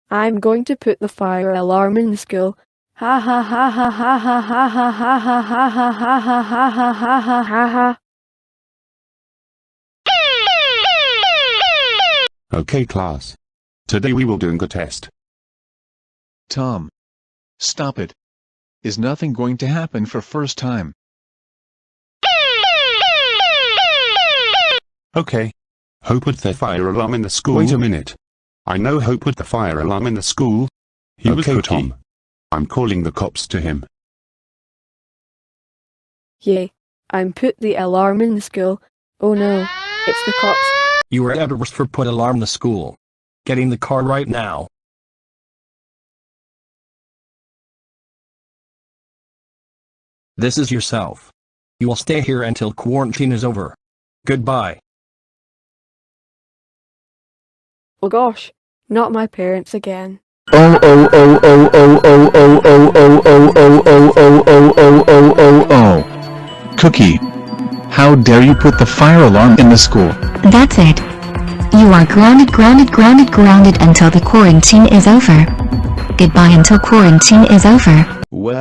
I'm going to put the fire alarm in the school. Ha ha ha ha ha ha ha ha ha ha ha ha ha ha ha ha ha ha ha. Okay class. Today we will doing a test. Tom. Stop it. Is nothing going to happen for first time? Okay. Who put the fire alarm in the school? Wait a minute. I know who put the fire alarm in the school. He was Cookie. Tom. I'm calling the cops to him. Yay. I'm put the alarm in the school. Oh no. It's the cops. You are aderrest for put alarm in the school. Get in the car right now. This is yourself. You will stay here until quarantine is over. Goodbye. Oh gosh. Not my parents again. Oh. Cookie. How dare you put the fire alarm in the school? That's it. You are grounded until the quarantine is over. Goodbye until quarantine is over. Well...